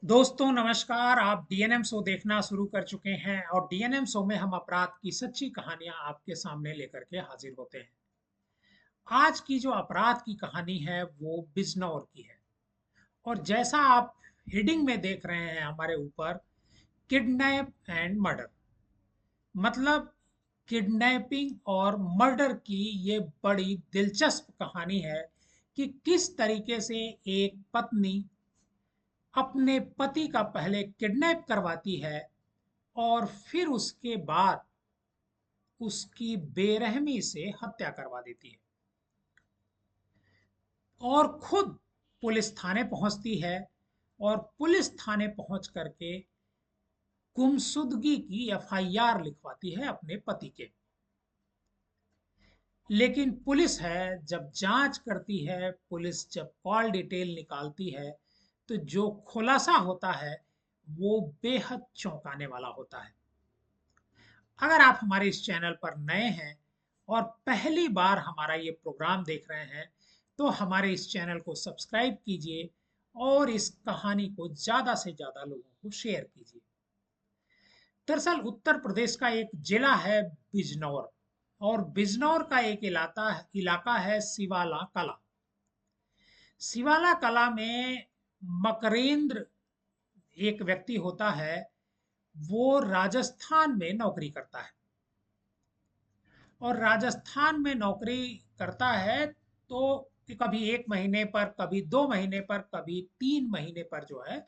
दोस्तों नमस्कार। आप डीएनएम शो देखना शुरू कर चुके हैं और डीएनएम शो में हम अपराध की सच्ची कहानियां आपके सामने लेकर के हाजिर होते हैं। आज की जो अपराध की कहानी है वो बिजनौर की है। और जैसा आप हेडिंग में देख रहे हैं हमारे ऊपर, किडनैप एंड मर्डर, मतलब किडनैपिंग और मर्डर की ये बड़ी दिलचस्प कहानी है कि किस तरीके से एक पत्नी अपने पति का पहले किडनैप करवाती है और फिर उसके बाद उसकी बेरहमी से हत्या करवा देती है और खुद पुलिस थाने पहुंचती है और पुलिस थाने पहुंच करके गुमशुदगी की एफआईआर लिखवाती है अपने पति के। लेकिन पुलिस है जब जांच करती है, पुलिस जब कॉल डिटेल निकालती है, तो जो खुलासा होता है वो बेहद चौंकाने वाला होता है। अगर आप हमारे इस चैनल पर नए हैं और पहली बार हमारा ये प्रोग्राम देख रहे हैं, तो हमारे इस चैनल को सब्सक्राइब कीजिए और इस कहानी को ज़्यादा से ज़्यादा लोगों को शेयर कीजिए। दरअसल उत्तर प्रदेश का एक जिला है बिजनौर, और बिजनौर का एक इलाका है सिवाला कला। सिवाला कला में मकरेंद्र एक व्यक्ति होता है, वो राजस्थान में नौकरी करता है। और राजस्थान में नौकरी करता है तो कभी 1 महीने पर, कभी 2 महीने पर, कभी 3 महीने पर जो है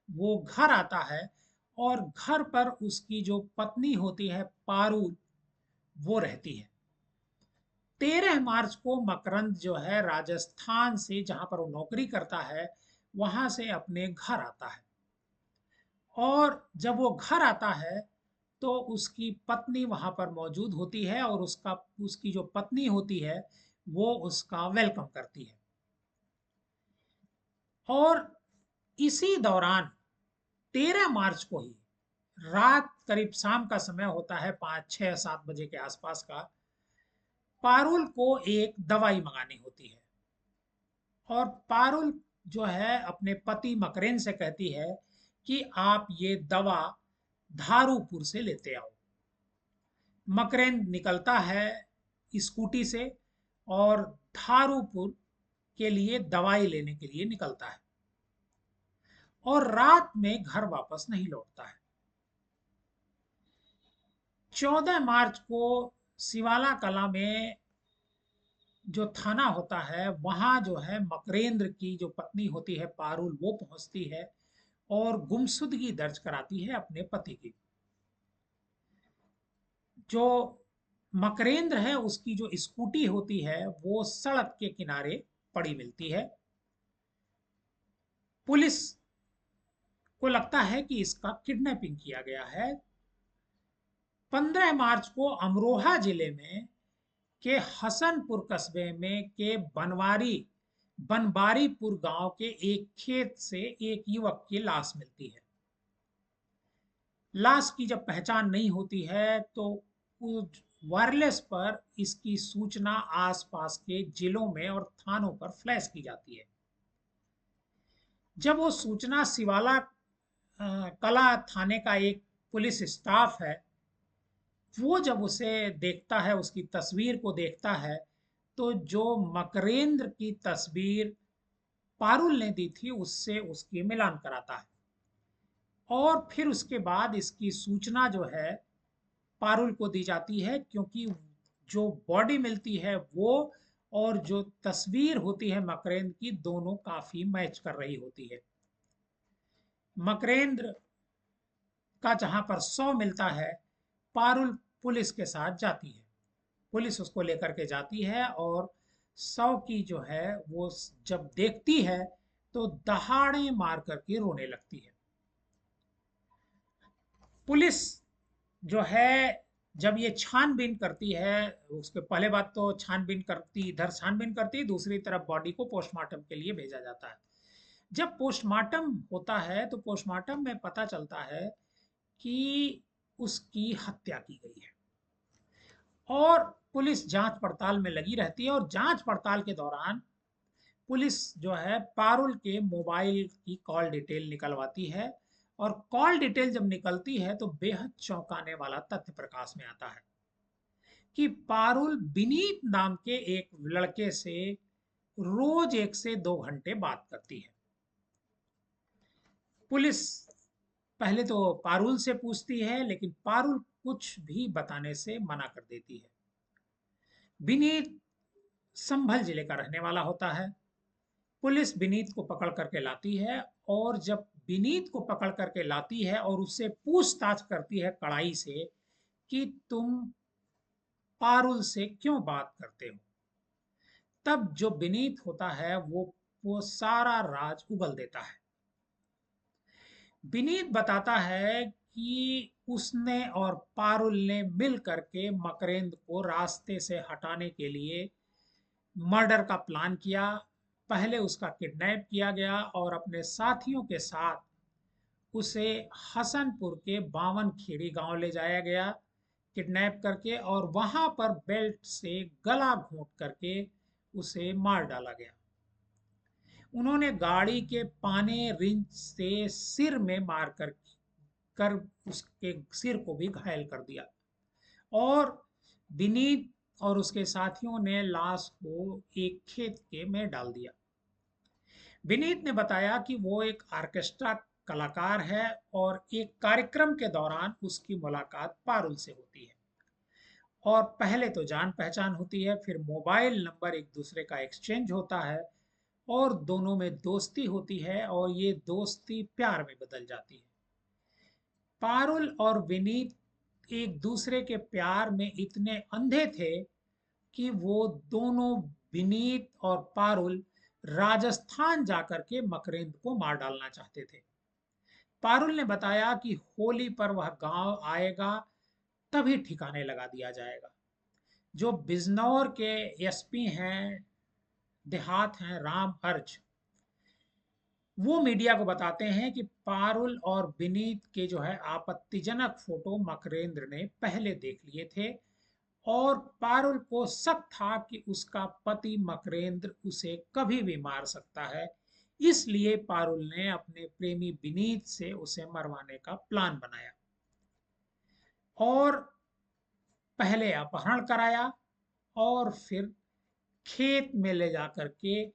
वो घर आता है। और घर पर उसकी जो पत्नी होती है पारुल, वो रहती है। 13 मार्च को मकरंद जो है राजस्थान से, जहां पर वो नौकरी करता है, वहां से अपने घर आता है। और जब वो घर आता है तो उसकी पत्नी वहां पर मौजूद होती है और उसकी जो पत्नी होती है वो उसका वेलकम करती है। और इसी दौरान 13 मार्च को ही रात, करीब शाम का समय होता है, 5, 6, 7 बजे के आसपास का, पारुल को एक दवाई मंगानी होती है। और पारुल जो है अपने पति मकरेन से कहती है कि आप ये दवा धारूपुर से लेते आओ। मकरेन निकलता है स्कूटी से और धारूपुर के लिए दवाई लेने के लिए निकलता है और रात में घर वापस नहीं लौटता है। 14 मार्च को सिवाला कला में जो थाना होता है, वहां जो है मकरेंद्र की जो पत्नी होती है पारुल, वो पहुंचती है और गुमशुदगी दर्ज कराती है अपने पति की। जो मकरेंद्र है उसकी जो स्कूटी होती है वो सड़क के किनारे पड़ी मिलती है। पुलिस को लगता है कि इसका किडनैपिंग किया गया है। 15 मार्च को अमरोहा जिले में के हसनपुर कस्बे में के बनबारीपुर गांव के एक खेत से एक युवक की लाश मिलती है। लाश की जब पहचान नहीं होती है तो वायरलेस पर इसकी सूचना आसपास के जिलों में और थानों पर फ्लैश की जाती है। जब वो सूचना सिवाला कला थाने का एक पुलिस स्टाफ है, वो जब उसे देखता है, उसकी तस्वीर को देखता है, तो जो मकरेंद्र की तस्वीर पारुल ने दी थी उससे उसकी मिलान कराता है। और फिर उसके बाद इसकी सूचना जो है पारुल को दी जाती है, क्योंकि जो बॉडी मिलती है वो और जो तस्वीर होती है मकरेंद्र की, दोनों काफी मैच कर रही होती है। मकरेंद्र का जहां पर शव मिलता है, पारुल पुलिस के साथ जाती है। पुलिस उसको लेकर के जाती है और शव की जो है वो जब देखती है तो दहाड़े मार करके रोने लगती है। पुलिस जो है जब ये छानबीन करती है, उसके पहले बात तो छानबीन करती, इधर छानबीन करती, दूसरी तरफ बॉडी को पोस्टमार्टम के लिए भेजा जाता है। जब पोस्टमार्टम होता है तो पोस्टमार्टम में पता चलता है कि उसकी हत्या की गई है। और पुलिस जांच पड़ताल में लगी रहती है और जांच पड़ताल के दौरान पुलिस जो है पारुल के मोबाइल की कॉल डिटेल निकलवाती है, और कॉल डिटेल जब निकलती है तो बेहद चौंकाने वाला तथ्य प्रकाश में आता है कि पारुल विनीत नाम के एक लड़के से रोज 1 से 2 घंटे बात करती है। पुलिस पहले तो पारुल से पूछती है, लेकिन पारुल कुछ भी बताने से मना कर देती है। विनीत संभल जिले का रहने वाला होता है। पुलिस विनीत को पकड़ करके लाती है, और जब विनीत को पकड़ करके लाती है और उससे पूछताछ करती है कड़ाई से कि तुम पारुल से क्यों बात करते हो, तब जो विनीत होता है वो सारा राज उगल देता है। विनीत बताता है कि उसने और पारुल ने मिल करके मकरेंद्र को रास्ते से हटाने के लिए मर्डर का प्लान किया। पहले उसका किडनैप किया गया और अपने साथियों के साथ उसे हसनपुर के बावन खेड़ी गांव ले जाया गया किडनैप करके, और वहां पर बेल्ट से गला घोंट करके उसे मार डाला गया। उन्होंने गाड़ी के पाने रिंच से सिर में मार कर उसके सिर को भी घायल कर दिया, और विनीत और उसके साथियों ने लाश को एक खेत के में डाल दिया। विनीत ने बताया कि वो एक ऑर्केस्ट्रा कलाकार है, और एक कार्यक्रम के दौरान उसकी मुलाकात पारुल से होती है, और पहले तो जान पहचान होती है, फिर मोबाइल नंबर एक दूसरे का एक्सचेंज होता है, और दोनों में दोस्ती होती है, और ये दोस्ती प्यार में बदल जाती है। पारुल और विनीत एक दूसरे के प्यार में इतने अंधे थे कि वो दोनों, विनीत और पारुल, राजस्थान जाकर के मकरेंद्र को मार डालना चाहते थे। पारुल ने बताया कि होली पर वह गांव आएगा, तभी ठिकाने लगा दिया जाएगा। जो बिजनौर के एसपी हैं, देहात हैं, राम अर्ज, वो मीडिया को बताते हैं कि पारुल और विनीत के जो है आपत्तिजनक फोटो मकरेंद्र ने पहले देख लिए थे, और पारुल को शक था कि उसका पति मकरेंद्र उसे कभी भी मार सकता है। इसलिए पारुल ने अपने प्रेमी विनीत से उसे मरवाने का प्लान बनाया, और पहले अपहरण कराया, और फिर खेत में ले जा करके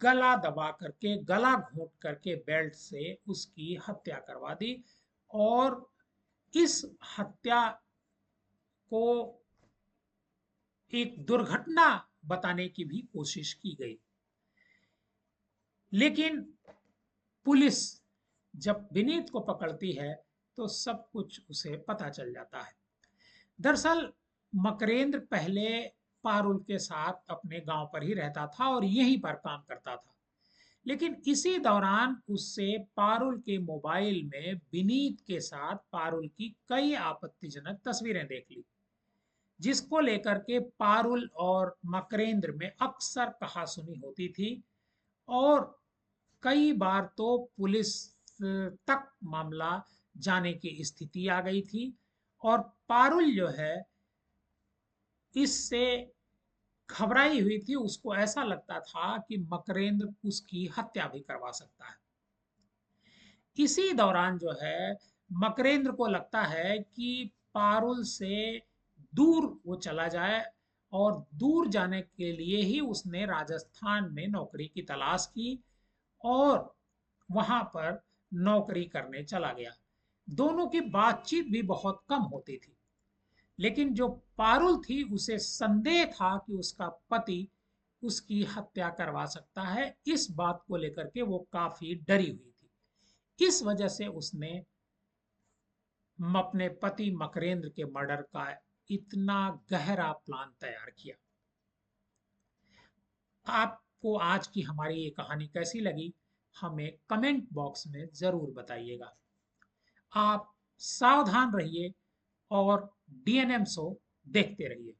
गला दबा करके, गला घोंट करके बेल्ट से उसकी हत्या करवा दी, और इस हत्या को एक दुर्घटना बताने की भी कोशिश की गई। लेकिन पुलिस जब विनीत को पकड़ती है तो सब कुछ उसे पता चल जाता है। दरअसल मकरेंद्र पहले पारुल के साथ अपने गांव पर ही रहता था और यहीं पर काम करता था, लेकिन इसी दौरान उससे पारुल के मोबाइल में विनीत के साथ पारुल की कई आपत्तिजनक तस्वीरें देख ली, जिसको लेकर के पारुल और मकरेंद्र में अक्सर कहासुनी होती थी, और कई बार तो पुलिस तक मामला जाने की स्थिति आ गई थी, और पारुल जो है इससे घबराई हुई थी। उसको ऐसा लगता था कि मकरेंद्र उसकी हत्या भी करवा सकता है। इसी दौरान जो है मकरेंद्र को लगता है कि पारुल से दूर वो चला जाए, और दूर जाने के लिए ही उसने राजस्थान में नौकरी की तलाश की, और वहां पर नौकरी करने चला गया। दोनों की बातचीत भी बहुत कम होती थी, लेकिन जो पारुल थी उसे संदेह था कि उसका पति उसकी हत्या करवा सकता है। इस बात को लेकर के वो काफी डरी हुई थी। इस वजह से उसने अपने पति मकरेंद्र के मर्डर का इतना गहरा प्लान तैयार किया। आपको आज की हमारी ये कहानी कैसी लगी, हमें कमेंट बॉक्स में जरूर बताइएगा। आप सावधान रहिए और डीएनएम शो देखते रहिए।